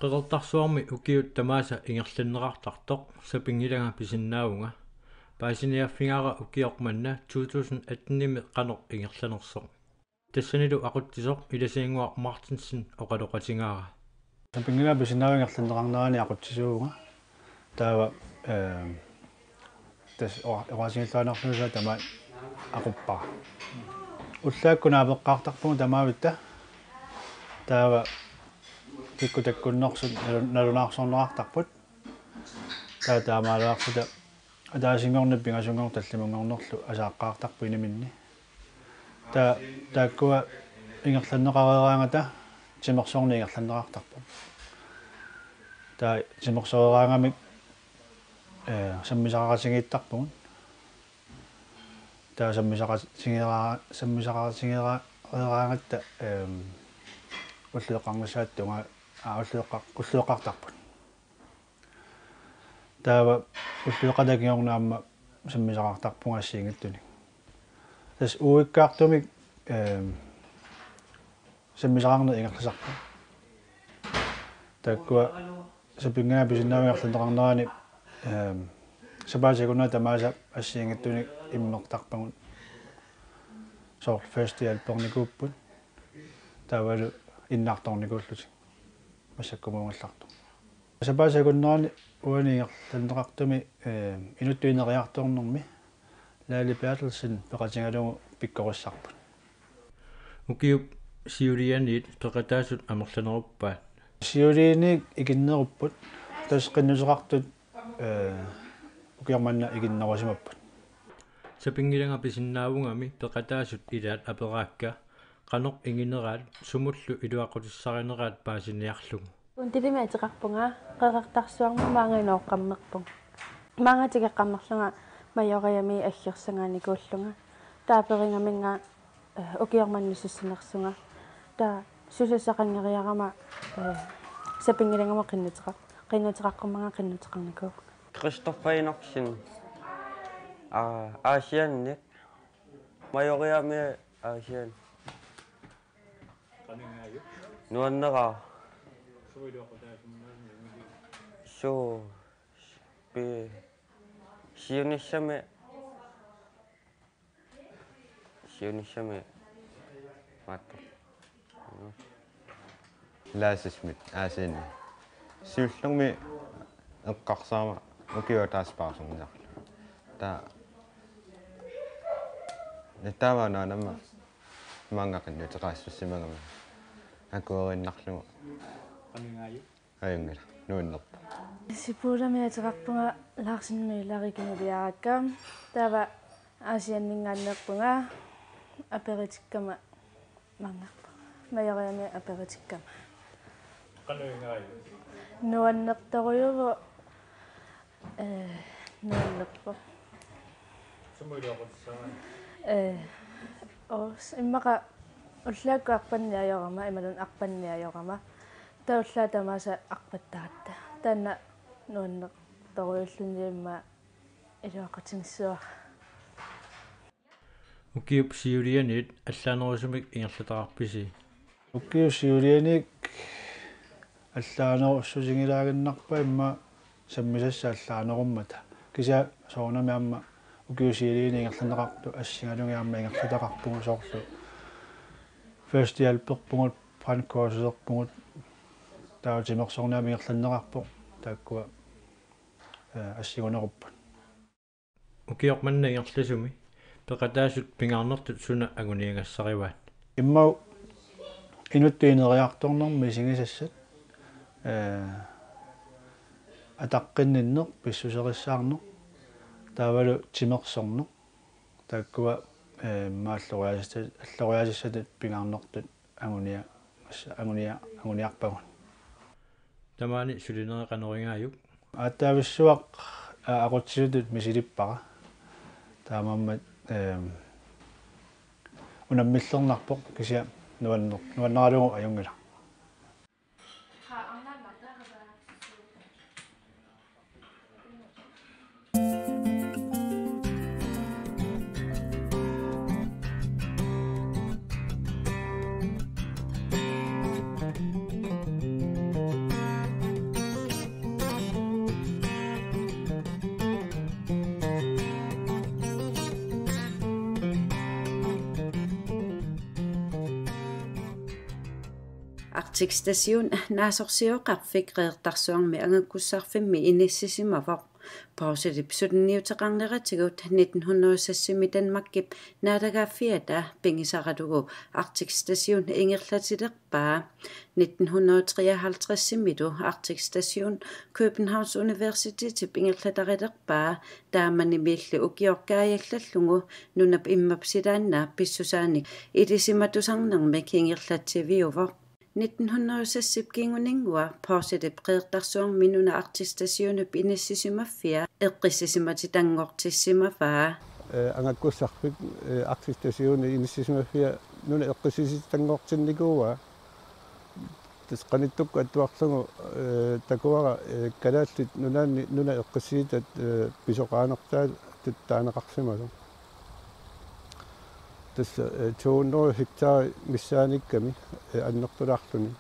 qeqertarsuarmi ukiut tamaasa ingerlannerartartoq sapingilanga pisinnaavunga paasiniaffingaara ukiormanna 2018-nimi qanoq ingerlanersoq тассанилу aquttisoq иласиингуар Мартинсен оқалоқатингаара sapingila pisinnaavunga ingerlannerarnerani aquttisuuga таава тас орасингиллаанарлуса тама aquppaa уллааккунаапеққартарпугу тамаавитта таава кикку таккуннерсут налунаарсорнеқартарпут таа таамаалуарсута атаасингорни пингасунгор таллимунгорнерлу асааққаартарпу инаминни тааккуа ингерланнеқарераангата тимерсорни ингерланнеқартарпу таа тимерсорераангамик саммисақарасигииттарпугун таа саммисақарасигераангатта уллеқарнасааттунга уллеқартарпут таава уллеқатакиорнаама саммисақартарпунгассиингиттуни тас уиккаартумик саммисақарне ингерласарпу таккуа сапингана писиннаавингерланеқарнерани сапаасакуна тамааса ассиингиттуни иммертарпагун соор фестивалперникууппут таавалу иннаарторникууллутик массаккумуунгалларту сапаасакуннерани уанингерланеқартуми инуттуинериарторнэрми Лали Бертелсен пеқатингалугу пиккориссарпут укиуп сиулианиит пеқатаасут амерланеруппаат сиулииник игиннеруппут тас қиннусеқартут укиорманна игиннерусимаппут сапингиланга писиннаавунгами пеқатаасут илаат апераакка qanoq ingineraat sumullu iluaqutissarineраат paasiniarlugu унтилимаатеқарпунга қеқартарсуарма маангинооққаммерпун маангатигеққаммерлунга майориами аггерсангааникууллунга тааперингаминга укиорманнусуссинерсунга таа сусассақангериарама сапингилангама қиннутеқарқуммага қиннутеқарникуу Christopher Asian майориами Asian nuannera so be sionissame matto laasismit aasini siullungmi eqqarsaama ukiuataaspaarsungnaq ta nitaavaanaanamma maangaqinnuteqaassussimagama акуориnnarlugu qamingaayu аюнгила нуиннерпа сипууламиатеқарпунга лаарсиннуларикинулиаракка таава аасианнингааннерпунга аперитиккама мангарпа майориами аперитиккама qamingaayu нуаннерторюво нуаннерпа sumuiluaqutissaraani ос иммака уллаакку арпанниайорама ималун арпанниайорама тауллаа тамааса арпаттаратта таанна нуаннеқ торуйуллуниимма илуақатингссуа укиуп сиулианиит аллаанерусумик ингерлатақарписи уккиу сиулианик аллаанеруссусигилаагиннарпа имма саммисасса аллаанеруммата кися соорнамиамма уккиу сиулиани ингерланеқарту ассингалунгиарма ингерлатақарпугу соорлу фестивалперпугут франкоосерпугут таутимерсорнаами ингерланеқарпоқ тааккуа ассигунеруппут укиорманна ингерласуми пеқатаасут пингаарнертут суна агуниангассариваат иммау инуттуинериарторнэрми сигисассат атаққинниннер писсусериссаарнер таавалу тимерсорнер тааккуа аллориасиссатат пингаарнертут агуниарпагун тамаани сулинеқанеригааюк ааттаависсуақ aqutsisutut misilippara таамаммат унаммиллернарпоқ кися нуаннералугу аюнгила Arctic Station naasorsioqarfik reertarsuarmi angakkussarfimmi inissisimavoq pausetip sutniuteqarneratigut 1960 Danmarkip naatagaaffiata pingisaratugu Arctic Station ingerlatilerpaa 1953 Arctic Station Københavns Universitetip ingerlatarillerpaa taamanimiilli ukiorkaajallallugu nunap immapsidaanna pissusaanik idisimatusarnermik ingerlativiuvoq 1960 kinguningua pausetip reertarsuarmi nuna Arctic Stationip inissisimaffiа eqqissisimatitangortissimavaa angakkussarpik Arctic Station inissisimaffiа nuna eqqissisitangortinnikuua tasqanittukku attuarlugu takuara kalaallit nuna eqqissiitat pisoqaanertaa tattaaneqarsimalu tas 200 hektaari missaaниkkами аннертулаарлуни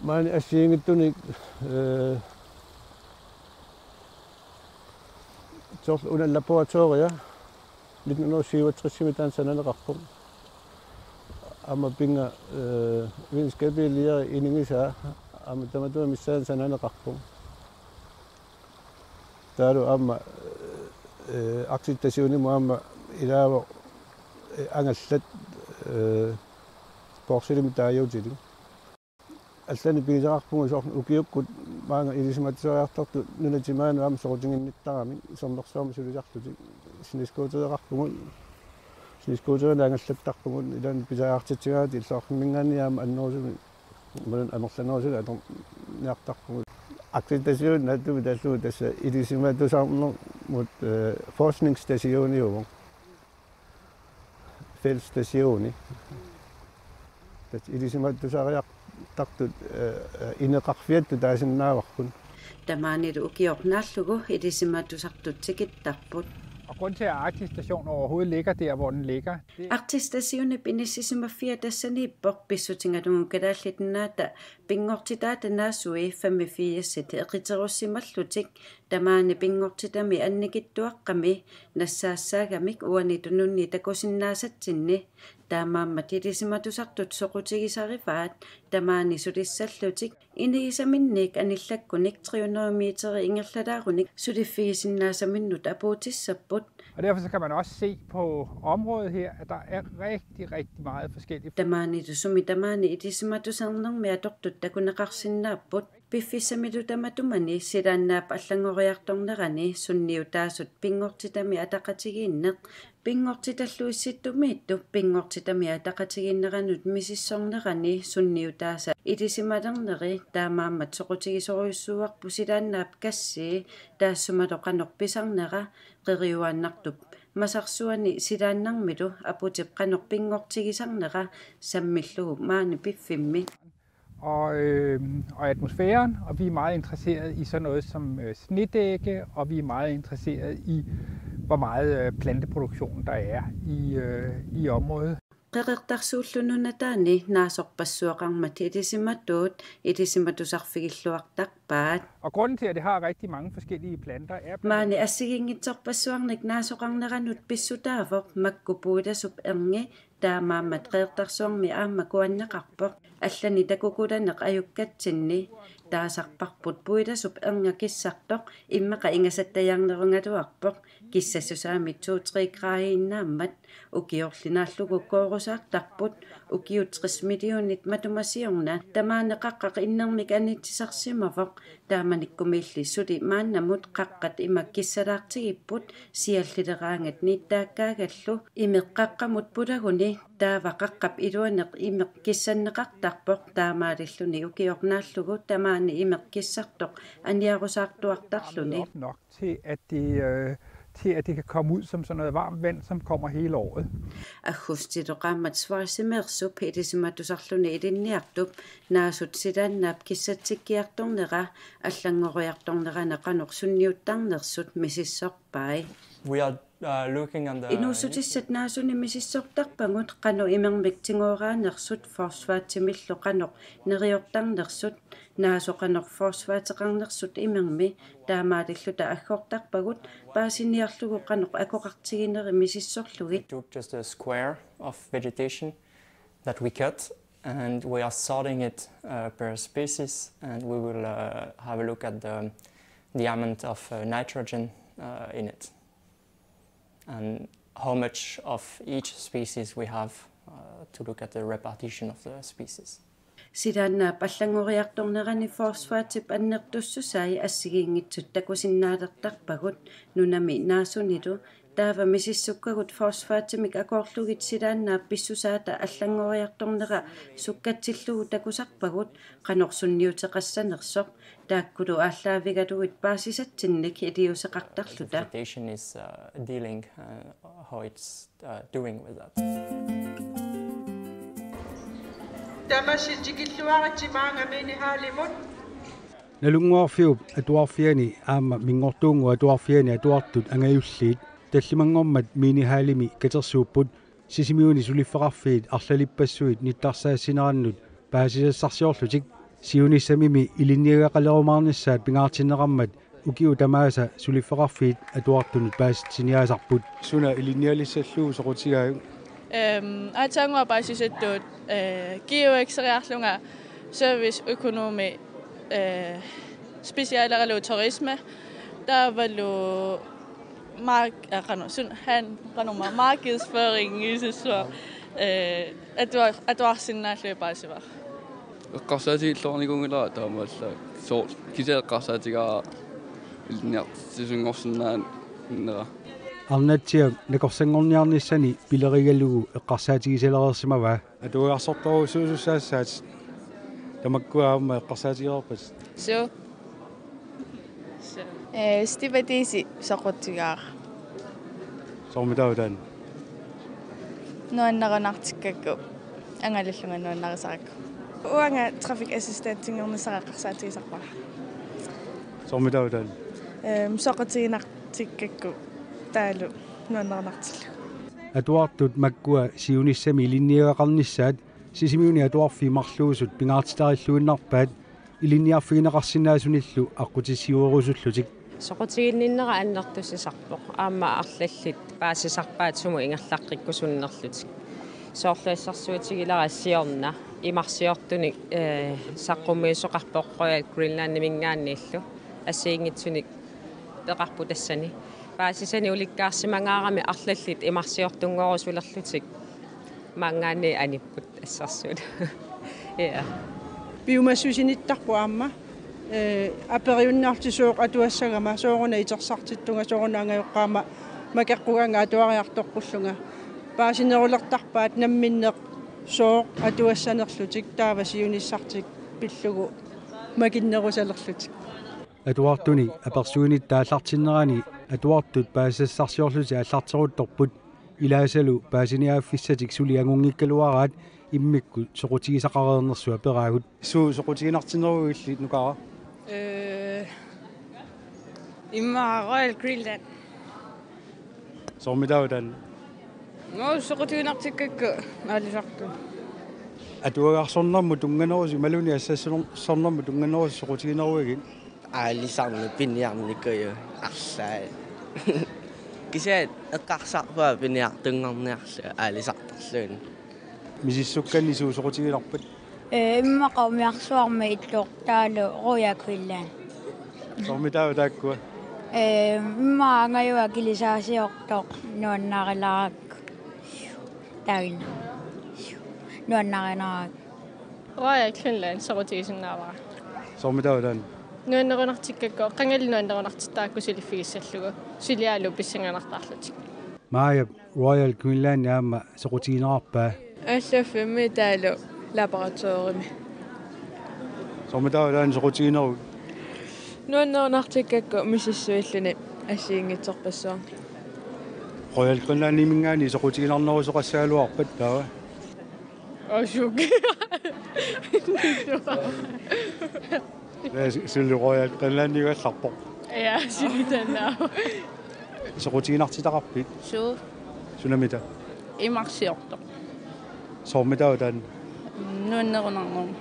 маани ассиингиттуни сорл уна лаборатория 1967 таан сананеқарпу ама пинга винскабилия инингиса ама таматуа миссаан сананеқарпу таалу ама акситтасиуни муамма илаава ангаллат порсилим таajutili аллани пигисақарпугу сорн укиуккут маанга илисиматсориартарту нунатимаану аама сорутингинниттарами сорнерсуарми сулисарлути снискуутереқарпугу снискуутерна ангаллаттарпугу илаани писаартитсигаати иллоорнинганиаама аннерусуми малун амерланерусула атор неартарпугу аккредитацион натуми таллуу тасса илисиматусаарнер мут forskningsstationиуво fællesstationi. Det ilisimattusariartartut ineqarfiattu taasinnaavaqpun. Tamaanilu ukiornaallugu ilisimattusartut tikittarput. Og grund til, at Arctic Station overhovedet ligger der, hvor den ligger. Arctic Station inissisimaffiа тассаниппор писсутингатунгукалааллитиннаата пингортитаатанаасуи 85-сит эқитеруссималлутик тамаани пингортитами анникиттуаққами нассаассаагамик уани тунунни такусиннаасатсинни таамаамма тилисиматусартут соқутигисариваат тамаани сулиссаллутик инигисаминник аниллаккуник 300 метери ингерлалааруник сулиффигисиннаасаминнут апуутиссаппут. Og derfor så kan man også se på området her, at der er rigtig meget forskelligt. Tamani sumi tamani idisimatusarnermi atortut takunaqarsinnaaput piffissamitu tamatumani sidaannaap allangoriartornerani sunniutaasut pingortitami ataqatigiinneq pingortitalluissittumiittu pingortitami ataqatigiinneranut misissornerani sunniutaasa idisimaterneri taamaammat soqutigisoruissuuarpu sidaannaap kassi taassumatoqanorpisarnera qeriuaannartup масарсуани силааннармилу апутип канорпингортигисарнера саммиллугу маани пиффимми og atmosfæren, og vi er meget interesseret i sådan noget som snedække, og vi er meget interesseret i, hvor meget planteproduktion der er i området. Qeqertarsuullununataani naasorpassuaqarmat idisimattuut idisimatusarfigilluartarpaat. Og grunden til, at det har rigtig mange forskellige planter er... Maani assigingitsorpassuarnik naasoqarneranut pissutaavoq makkupuidasup erngi taamaammat qeertarsuarmi aammakuanneqarpoq allani takukulaneq ajukkatsinni taasarparput puidasup erngakissartoq immaqa ingasattajaarnerungatuarpoq kissassusaami 2-3 graadiinnaammat ukiorlinaallugu koorusaartarput ukiut 60 millionit matumasiorna tamaaneqaqqaq innermik anitsisarsimavoq taamanikkumilli suli maannamut qaqqat imakkissalaartigipput siallileraangat niittaakkaagallu imeqqaqqamut pulaguni taavaqaqqap iluaneq imeqqissanneqartarpoq taamaalilluni ukiornaallugu tamaani imeqqissartoq aniarusaartuartarluni nok til at det kan komme ud som sådan noget varmt vand, som kommer hele året. Ahustitoqaammat svarsimersup idisimatusarluni ilinniartup naasut sidaannaap kissatsikkiartornera allangoriartornera neqanorsunniuttarnersut misissorpai. We are looking on the Inusutissat naasuni misissortarpangut qanu imermiktinguoraanersut forsvaatsimillu qanoq neriortarnersut naasoqanor forsvaateqarnersut imermi taamaalilluta aggortarpagut paasiniarlugu qanoq akoqartigineri misissorlugit. took just a square of vegetation that we cut and we are sorting it per species, and we will have a look at the amount of nitrogen in it and how much of each species we have to look at the repartition of the species. Sidanna pallangoriartornerani fosfaatip annertussusai assigiingitsut takusinnaalertarpagut nunami naasunilu taava misissukkagut fosfaatimik akorlugit sidaanna pissusaata allangoriartornera sukkatsillugu takusarpagut qanorsunniuteqassanersoq taakkulu aallaavigatuit paasisatsinnik iliuseqartarluta. Vegetation is dealing how it's doing with that. Nalunguarfiup atuarfiani aama mingortuungu atuarfiani atuartut angajulliit tallimangormat miinihaalimi katersuupput sisimiuni suliffaqarfiit arlalipassuit nittarsaassinerannut paasisassarsiorlutik siunissamimi ilinniagaqalerumaarnissaat pingaartinneqarmat ukiu tamaasa suliffaqarfiit atuartunut paasitsiniaasarput suna ilinnialissalluu soqutigaayuk Atangua paasisattuut geoekseriarlunga serviceøkonomi specialeralu turisme tavalu markedsføring isessuar atuarsinnaallu paasivar eqqarsaatiillornigungila taamalla soo kiseeqqarsaatigaa ilniartisungorsunnaan nera arnatsiam nakorsangorniarnissani pilerigallugu eqqarsaatigisalerisimava atuuarsortorusuusussaassaat tamakkuaamma eqqarsaatigerpas so stipatisi soqutigaar sormitautan nuannaqanartikkakku angalallunga nuannaqisaqakku uanga trafikassistanttingernisaqaqqarsaatigisarpara sormitautan soqutiginartikkakku taalu nuannaqanartillu atuartut makkua siunissami ilinniagaqarnissaat sisimiuni atuarfi marluusut pingaartitarilluinnarpaat ilinniarfiginaqarsinaasunillu aqqutissiuerusullutik soqutiginninnera annertussisarpoq aamma arlallit paasisarpaat sumu ingerlaqqikkusunnerlutik soorluassarsuutigilera siorna imarsiortunik saqqummiisoqarpoq Royal Greenland mingaanniillu assiingitsunik peqarpu tassani paasisani ulikkaarsimangaarami arlallit imarsiortunngorussulerlutik mangaani anipput assarsuut ja biumassusinittarpu aamma aperiunnaartisuuq atuassagama sooruna itersartittunga sooruna angajoqqaama makaqqugaanga atuariartorpullunga paasinerulertarpaat namminneq sooq atuassanerlutik taavasiunissartik pillugu makinnerusalerlutik atuartuni apersuinit taallartinnerani atuartut paasassarsiorluti allarteruttorput ilaasalu paasiniaaffissatik suli angungikkaluaraat immikku soqutigisaqareernersua peraagut soqutiginartinneruillit nukara imma Royal Greenland sormitautan soqutiginartikkakku aalisartu atuagarsornermu tunganerusi maluni assassornermu tunganerusi soqutigineruigin aalisarnu pinniarnikkuyu arsaa kisaat eqqarsarpaa pinniartunngorniarlu aalisartarluun misissukkanni suu soqutiginarpat immaqaumiarsuarma illuq taalu Royal Greenland sormitau taakkua imma angajua kilisaasiortoq nuannarilarakku taagina nuannarinarak Royal Greenland soqutigisinnaavara sormitautan nuannerunartikkakku qangalli nuannerunartittaakku siliffigissallugu siliaalu pissanganartaarlutik maaya Royal Greenland aamma soqutiginerarpaa аллаффими таалу лабораторими sormitautan soqutigineru нуаннерунартиккакку мисиссуиллуни ассиингитсорпассуарни Royal Greenland mingaani soqutiginernerusoqassaaluarpat taava ашук сулли Royal Greenland игалларпоқ я силитанаа soqutiginartitaqarpit суу sunamita имарсиорто sormitautan нуаннерунарнерма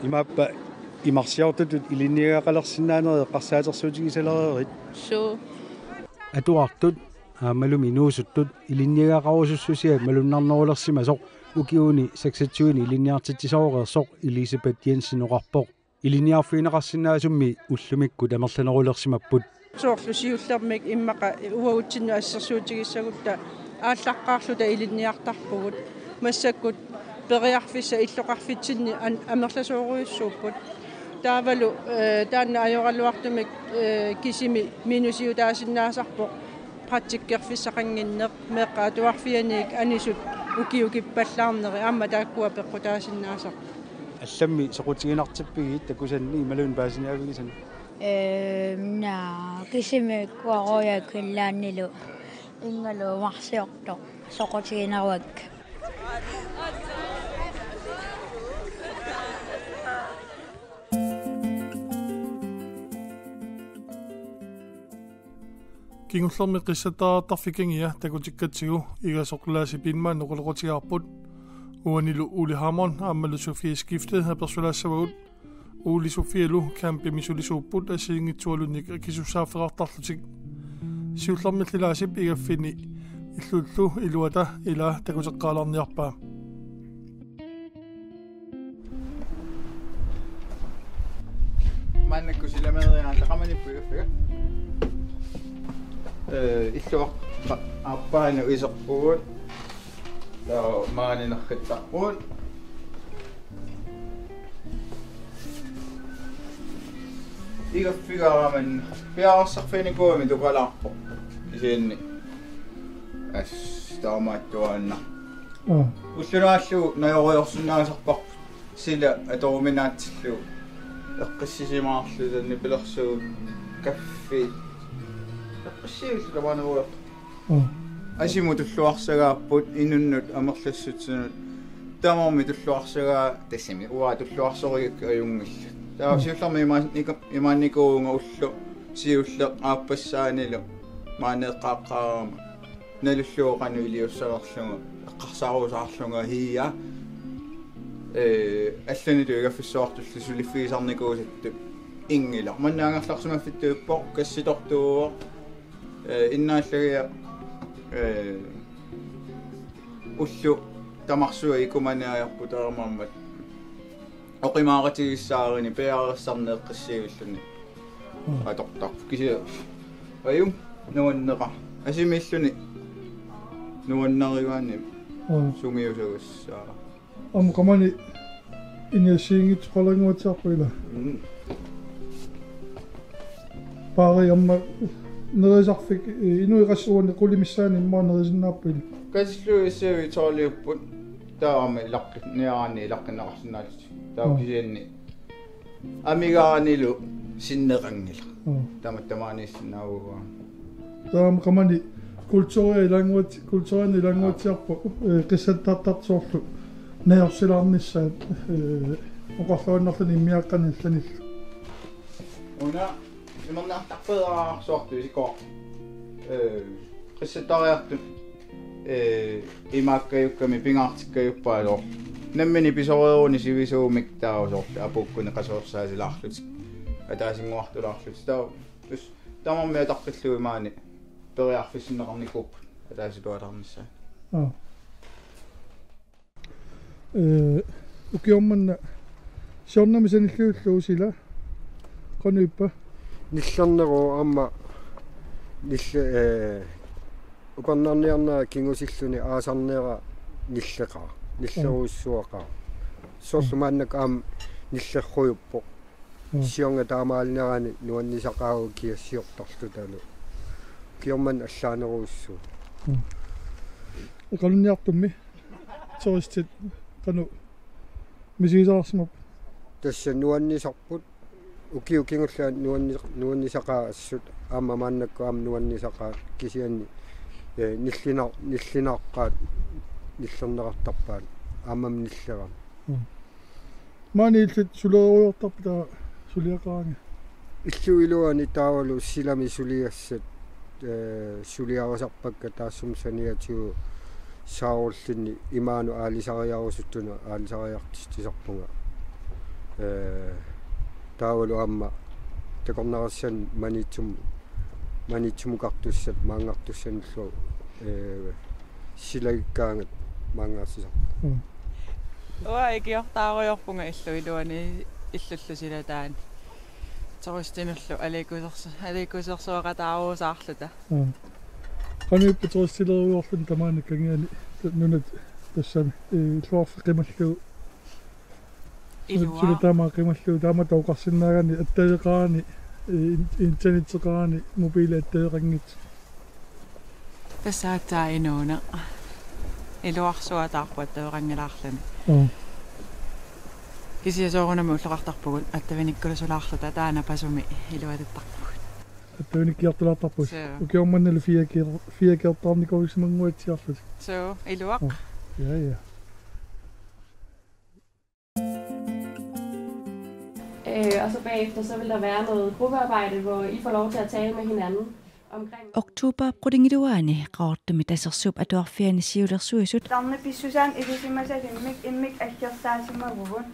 имааппа имарсиортутут илинниагaqalersinnaaneri eqqarsaatersuutigisalererit суу atuartut аамалуми нуусуттут илиннигаақарусуссусиа малуннарнерулерсимасоқ укиуни 26 илинниартитсисоореерсоқ Elisabeth Jensen оqarpoq илинниарфиинеқарсинаасумми уллумикку тамерланерулерсимаппут соорлусиуллермик иммақа уагутсинну ассерсуутигиссагутта ааллаққаарлута илинниартарпугут массаккут периарфисса иллоқарфитсинни амерласооруйуссууппут таавалу таанна ажоралуартумик кисими минусиутаасиннаасарпоқ практиккерфиссақангиннеқ меққаатуарфианик анисут укиукиппаллаарнери аама тааккуа пеққутаасиннаасар алламми соқутигинартиппигиит такусанни малун паасиниавигисан на кисими куароя киллааннилу ингалу марсиорто соқутигинаруак кингуллерми қиссатаартарфикангиа такутиккатсигу игасоқлааси пинмаа ноқулеқутигарпут уанилу Uli Hamon аамалу Sofie skiftet har persualassavut Uli Sofielu kampi misulisuupput asiingitsualunnik akisussaaferartarlutik siullermillilaasip igaffinni иллуллу илуата ила такутеққаларниарпаа маннаккусиламериаан тақаманиппугаффига иллуақ арпаана уисерпугут таа маанинерхаттарпуут игaffigaaraman piararсарфиникуами тукалаарпо исиинни ас таамааттуаанна уллунааллу наёриорсунаасарпарпут сила аторуминаатсиллу эққиссисимаарлу танни пилерсуут каффи эққиссиуллу таманеруйор асиму туллуарсагааппут инуннут амерлассутсунут таамарми туллуарсагаа тассими уа туллуарсоригак аюнгилла таа сиулларми имаанникуунга уллу сиулле ааппассаанилу маанеэққааққарама налуллуоқану илиуссалерлуга эққарсаарусаарлунга хия алланилу игаффиссуартуллу сулиффигисарникуусатту ингила маннаангерларсумаффиттууппоқ касситортуува иннааллагиа уллу тамарсуа икуманиаярпут аамааммат оқимааратигиссаарини пиарессарнеэққиссиивиллуни атортар кися аюм нуаннеqa асимиллуни нуаннариваани сунгиусагуссаа амқамани иниасиингит қолангуатсаарпуила пари амма нерисарфик инуиқассууни қулимиссаани иммаанерисиннааппили каслуиссави тоолиуппут таами лаққи ниаани лаққинеқарсинаалти таукисианни амигаанилу синнеқангила таматтамааниссинаагуа таамқамани культурани илангуатсиарпу қиссаттаартартсоорлу наерсилаарниссаат оқарлуаннерлани иммиаққанилланилла уна имернаартарпеэраарсуарту исикоо қиссаттариарту имааккаюкками пингаартиккаюппаалоор наммини писориеруни сивисуумик таусоорла апуккуни қасуерсаасилаарлутик атаасингуартулаарлут таа тус тамарми атаққиллуимаани периарфиссиннеқарникууп атааситуалаарнissaа укиорманна сиорнамисаниллууллуусила qonuyippa ниллернеру аама нилла укорнарниарнаа кингусиллуни аасарнеера ниллеқаа ниллеруиссуақаа соорлумааннак аам ниллерруйуппо сионга таамаалнерани нуаннисақаагу киассиортарлу талу киорман аллаанеруиссуу укалунниартумми сористит кану мисигисаарсимап тасса нуаннисарпут укиу кингуллаа нуаннисақаа ассут аама мааннакку аам нуаннисақаа кисианни ниллинаарqaat ниллернеқартарпаат аамам ниллерам мааниллит сулеруйортарпа сулиақаранга иллуилуани таавалу силами сулиассат сулиарасарпакка таассум саниатиу саорллинни имаану аалисариарусуттуна аалисариартистисарпунга таавалу аама такорнарассан манитсум манитсумукартуссат маангартуссануллу силагиккаангат маангаарсисар уа икиортааруйорпунга иллуилуани иллуллусилатаан торустинуллу аликусерсуақатааруусаарлута каниуппа торустилеруйорлун тамаани кангиани нунат тассами луарфеқималлуу илуа сулатаамаақималлуу таама таукарсиннаагани аттаеқаани интернеттеқаани мобилааттаеқангит тассаатаа инууна илуарсуатаарпут таеқангилаарлани кисиасоорунами уллеқартарпугут аттавиниккуласулаарлута таана пасуми илуататтарпугут аттавиниккиартулаартарпус укиорманналу фиакиартаарникорисимангуатсиарлут so илуақ ja Og så bagefter så vil der være noget gruppearbejde, hvor I får lov til at tale med hinanden omkring... Oktober prudingiduani qaortumi tasersup atuarfiani siulersuisut Tarnippissusan ilisimasalimmik immik allertaasimagugun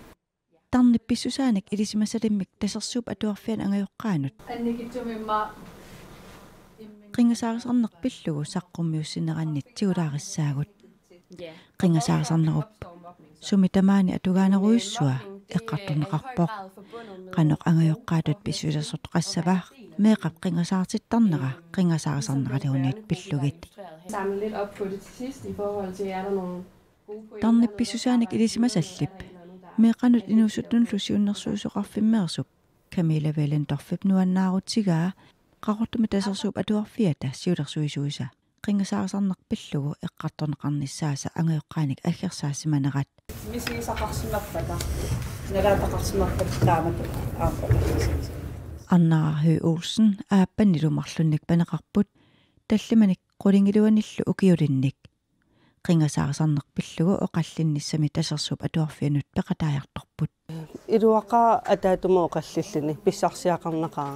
Tarnippissusaanik ilisimasalimmik tasersup atuarfian angajoqqaanut Annikitumimma qingasaarisarneq pillugu saqqummiussinnerannit tiulaarisaagut qingasaarисарnerup sumi tamaani atugaanaruissua eqqartuneqarpoq qanoq angajoqqaatut pissuilersut qassavaa meeqap qingasaartittarnera qingasaarисарнералуунит пиллугит samle lidt op på det til sidst i forhold til er der nogle tarnippissusaanik ilisimasallip meeqanut inuusuttунлусиуннэрсуусоqarfimmeersup Camilla Velen torfip nuannaarutigaa qaqortumi tasersuup atuarfiata siulersuisuisa qingasaarисарneq pillugu eqqartorneqarnissaasa angajoqqaanik aggersaassimanerat misiisaqarsimarpata nalaataqarsimarpat taamatu aappoqarsisis Anna Høgh Olsen aappannilumarlunnik paneqarput tallimanik qulingiluanillu ukiulinnik qingasaarисарneq pillugu oqallinnissami tasersuup atuarfianut peqataajartorput iluaqaa ataatumo oqallillini pissarsiaqarnaqaa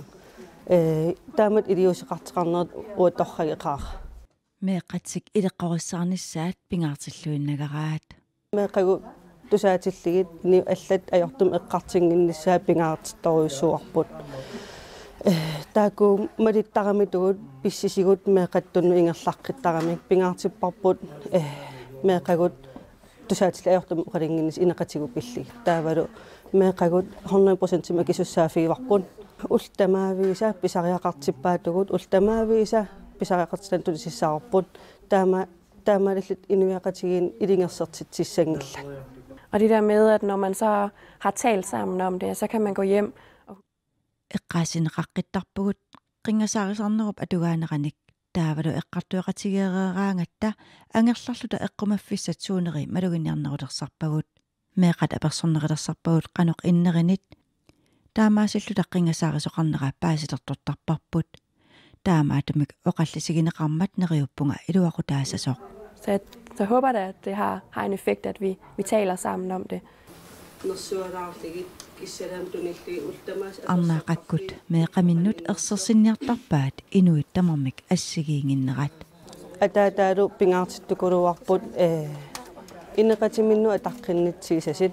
taamat iliusiqartiqarnerat uatorrageqaar meeqatsik ileqqorissarnissaat pingaartilluinnagaraat meeqagu tusaatilligit ni allat ajortum eqqartinginnissaa pingaartittoruissuarput taaku malittaramitugut pissisigut meeqattunnu ingerlarqittarami pingaartipparput meeqagut tusaatil ajortum qalinginnis ineqatigu pilli taavalu meeqagut 100% makisussaaffiivarpun ultamaaviisa pisariaqartippaatugut ultamaaviisa pisariaqartilan tulisissaarput taamalillit inuiaqatigiin ilingersertitsissangillan. Og det der med, at når man så har talt sammen om det, så kan man gå hjem. Eqqaasineqaqqittarpugut qingasaarисарnerup atugaaneranik taavalu eqqartueqatigeeraangatta angerlarluta eqqumaffissat suuneri maluginiarnerulersarpagut meeqat apersornerilersarpagut qanoq innerinit taamaasilluta qingasaaриsoqarnera paasilertortarparput taamaatumik oqallisigineqarmat neriuppunga iluaqutaasasoq Så jeg håber da, at det har en effekt, at vi taler sammen om det. Arnaaqakkut meeqaminnut ersersinniartarpaat inuittamarmik assigiinginnerat Ataataalu pingaartittukuluarput ineqatiminnu ataqqinnitsiisasit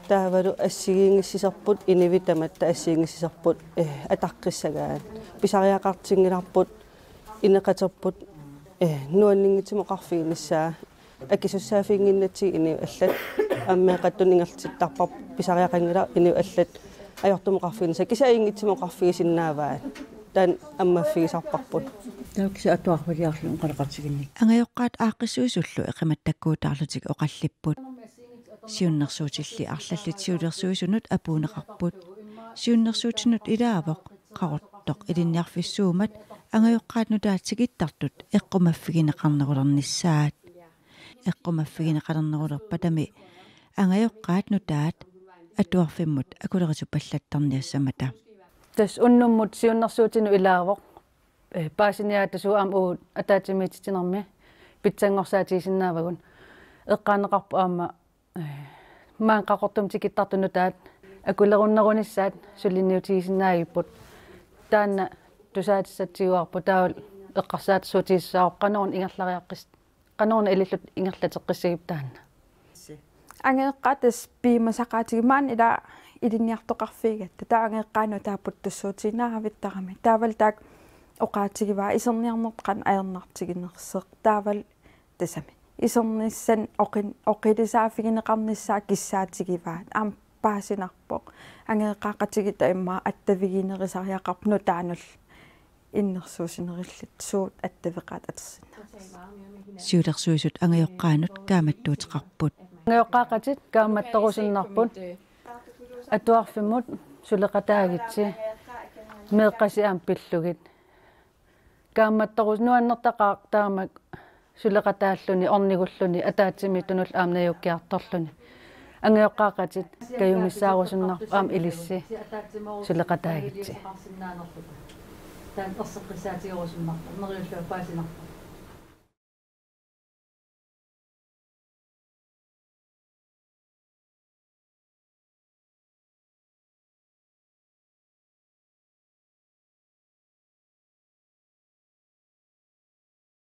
taavalu assigiingissisarput inivitamatta assigiingissisarput ataqqissagaan pisariaqartingilarput ineqaterput nuanninngitimoqarfiinissaa akisussaafiinginnati ini allat ammeeqattun ingertittarpar pisariaqangila ini allat ajortumoqarfiinissa kisaingitimoqarfiisinnaavaa tan ammaaffigisarparput taukisa atuarvaliarlun qaleqartiginnik angajoqqaat aaqissuisullu eqimattakkuutaarlutik oqallipput siunnersuutilli arlallit siulersuisunut apuuneqarput siunnersuutinut ilaavoq qarortoq ilinniarfissuumat angajoqqaat nutaatsigittartut eqqumaffigineqarnerulernissaat eqqumaffigineqalernerulerpatami angajoqqaat nutaat atuarfimmut akulerisupallattarniassamata tas unnummut siunnersuutinu ilaavoq paasiniaatasuam uut ataatimiititinermi pitsangorsaatiisinnaavagun eqqaaneqarpu aama maanqaqortum tikittartunutaat akulerunnerunissaat sulinniutiisinnaagiput taanna tusaatissatiuarpu taul eqqarsaatsuutiissaaroq qanuun ingerlariaqqis qanuuna ilillut ingerlateqqissigip taanna angeqqatas piimasaqaatigimaan ila ilinniartoqarfiigatta taangeqqaanu taaputtussuutiinaaravittarami taaval taak oqaatigivaa iserniarnertqan ajarnartiginerseq taaval tasami isernissan oqilisaaffigineqarnissaa kissaatigivaa am paasinarpoq angeeqaaqatigita immaa attaviginerisariaqarpnu taanul innersuusinerillut suut attaveqaat atersinna siulersuisut angajoqqaanut kaamattuutiqarput angajoqqaaqatit kaamatterusinnarput atuarfimmut suleqataagitsi meeqqasi aampillugit kaamatterus nuannertaqaaq taamak suleqataalluni ornigulluni ataatsimi tunul aamnajukkiartorluni angajoqqaaqatit kayumissaarusunnarp aam ilissi suleqataagitsi taan erseqqisaatigorusunnarpa neriullu paasinarpa